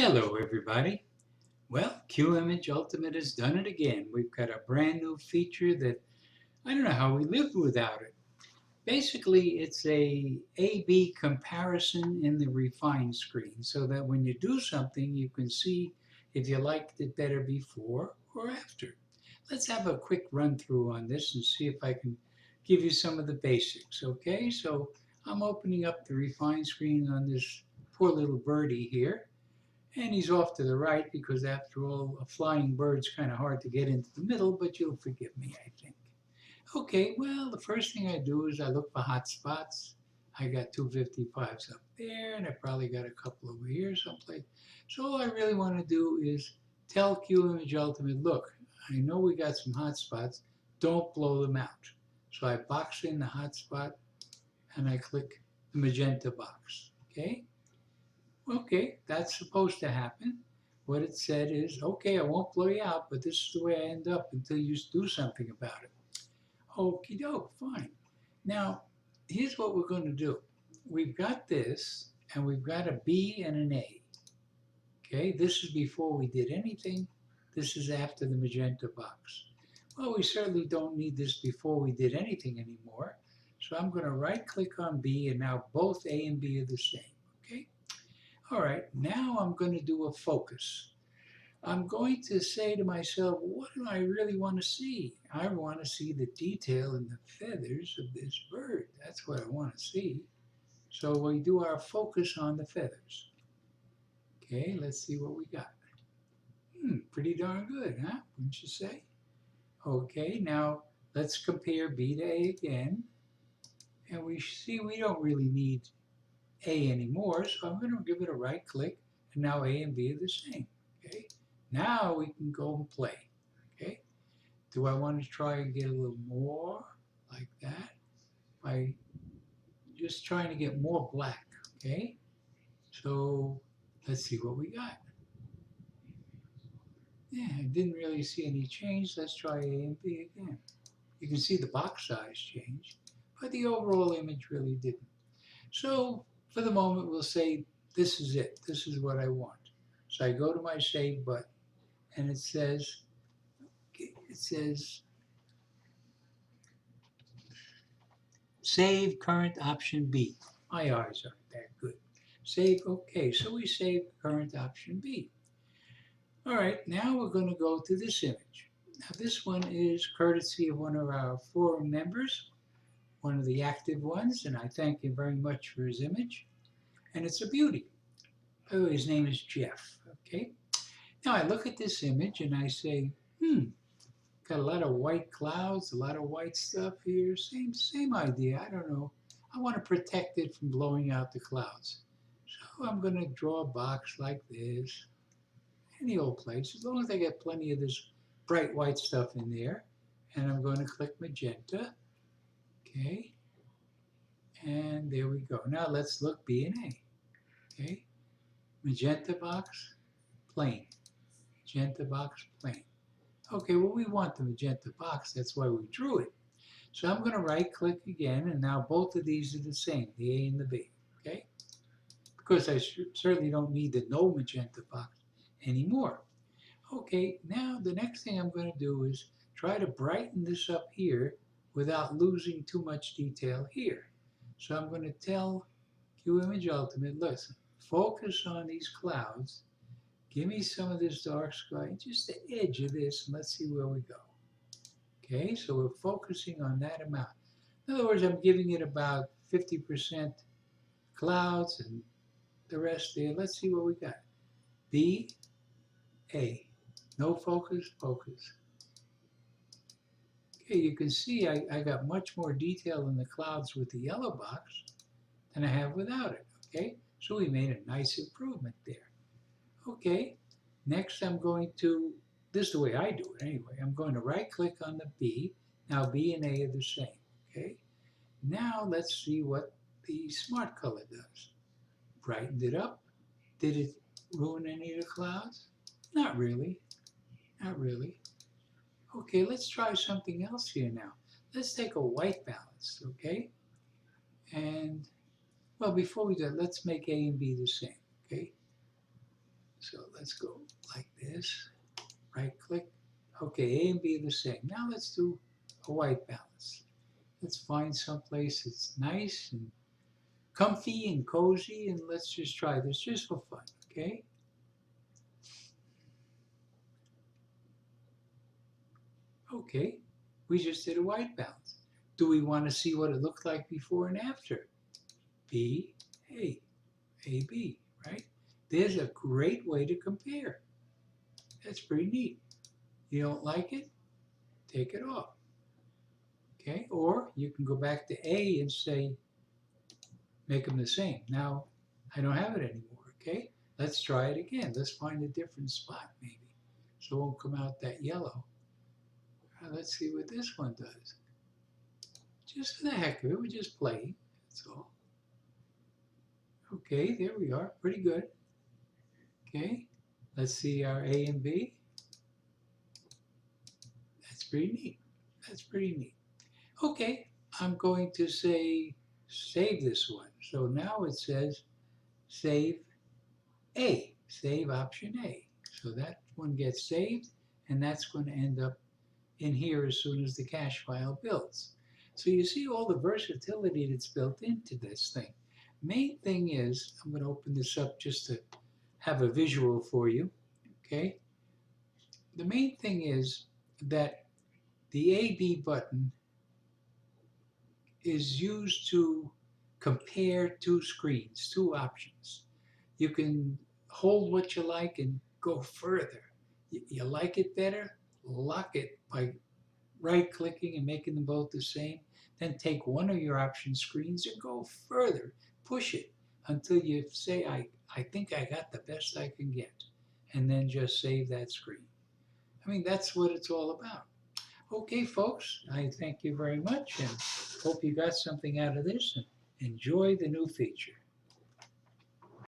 Hello, everybody. Well, Qimage Ultimate has done it again. We've got a brand new feature that I don't know how we lived without it. Basically, it's a A/B comparison in the refine screen so that when you do something, you can see if you liked it better before or after. Let's have a quick run through on this and see if I can give you some of the basics, okay? So I'm opening up the refine screen on this poor little birdie here. And he's off to the right because, after all, a flying bird's kind of hard to get into the middle, but you'll forgive me, I think. Okay, well, the first thing I do is I look for hot spots. I got 255s up there, and I probably got a couple over here someplace. So all I really want to do is tell QImage Ultimate, look, I know we got some hot spots. Don't blow them out. So I box in the hot spot, and I click the magenta box. Okay? Okay, that's supposed to happen. What it said is, okay, I won't blow you out, but this is the way I end up until you do something about it. Okie doke, fine. Now, here's what we're going to do. We've got this, and we've got a B and an A. Okay, this is before we did anything. This is after the magenta box. Well, we certainly don't need this before we did anything anymore. So I'm going to right click on B, and now both A and B are the same. Okay. All right, now I'm going to do a focus. I'm going to say to myself, what do I really want to see? I want to see the detail in the feathers of this bird. That's what I want to see. So we do our focus on the feathers. Okay, let's see what we got. Pretty darn good, huh? Wouldn't you say? Okay, now let's compare B to A again. And we see we don't really need A anymore, so I'm going to give it a right click, and now A and B are the same. Okay, now we can go and play. Okay, do I want to try and get a little more like that by just trying to get more black? Okay, so let's see what we got. Yeah, I didn't really see any change. Let's try A and B again. You can see the box size changed, but the overall image really didn't. So for the moment, we'll say this is it. This is what I want. So I go to my save button, and it says save current option B. My eyes aren't that good. Save, okay, so we save current option B. All right, now we're going to go to this image. Now this one is courtesy of one of our forum members, one of the active ones, and I thank him very much for his image. And it's a beauty. By the way, his name is Jeff. Okay. Now I look at this image and I say, got a lot of white clouds, a lot of white stuff here. Same idea. I don't know. I want to protect it from blowing out the clouds. So I'm going to draw a box like this, any old place, as long as I get plenty of this bright white stuff in there. And I'm going to click magenta. Okay. And there we go. Now let's look B and A. Okay. Magenta box, plain. Magenta box, plain. Okay, well, we want the magenta box. That's why we drew it. So I'm going to right click again, and now both of these are the same, the A and the B. Okay? Because I certainly don't need the no magenta box anymore. Okay, now the next thing I'm going to do is try to brighten this up here without losing too much detail here. So I'm going to tell QImage Ultimate, listen, focus on these clouds. Give me some of this dark sky, just the edge of this, and let's see where we go. Okay, so we're focusing on that amount. In other words, I'm giving it about 50% clouds and the rest there. Let's see what we got. B, A. No focus, focus. Okay, you can see I got much more detail in the clouds with the yellow box than I have without it. Okay, so we made a nice improvement there. Okay, next I'm going to, this is the way I do it anyway, I'm going to right click on the B. Now B and A are the same, okay? Now let's see what the smart color does. Brightened it up. Did it ruin any of the clouds? Not really, not really. Okay, let's try something else here now. Let's take a white balance, okay? And, well, before we do that, let's make A and B the same, okay? So let's go like this, right click. Okay, A and B are the same. Now let's do a white balance. Let's find some place that's nice and comfy and cozy, and let's just try this just for fun, okay? Okay, we just did a white balance. Do we want to see what it looked like before and after? B, A, A, B, right? There's a great way to compare. That's pretty neat. You don't like it? Take it off, okay? Or you can go back to A and say, make them the same. Now, I don't have it anymore, okay? Let's try it again. Let's find a different spot, maybe. So it won't come out that yellow. Let's see what this one does. Just for the heck of it, we're just playing. That's all. Okay, there we are. Pretty good. Okay, let's see our A and B. That's pretty neat. That's pretty neat. Okay, I'm going to say save this one. So now it says save A, save option A. So that one gets saved, and that's going to end up in here as soon as the cache file builds. So you see all the versatility that's built into this thing. Main thing is, I'm going to open this up just to have a visual for you, okay? The main thing is that the AB button is used to compare two screens, two options. You can hold what you like and go further. You like it better? Lock it by right clicking and making them both the same. Then take one of your option screens and go further. Push it until you say, I think I got the best I can get. And then just save that screen. I mean, that's what it's all about. Okay, folks, I thank you very much and hope you got something out of this and enjoy the new feature.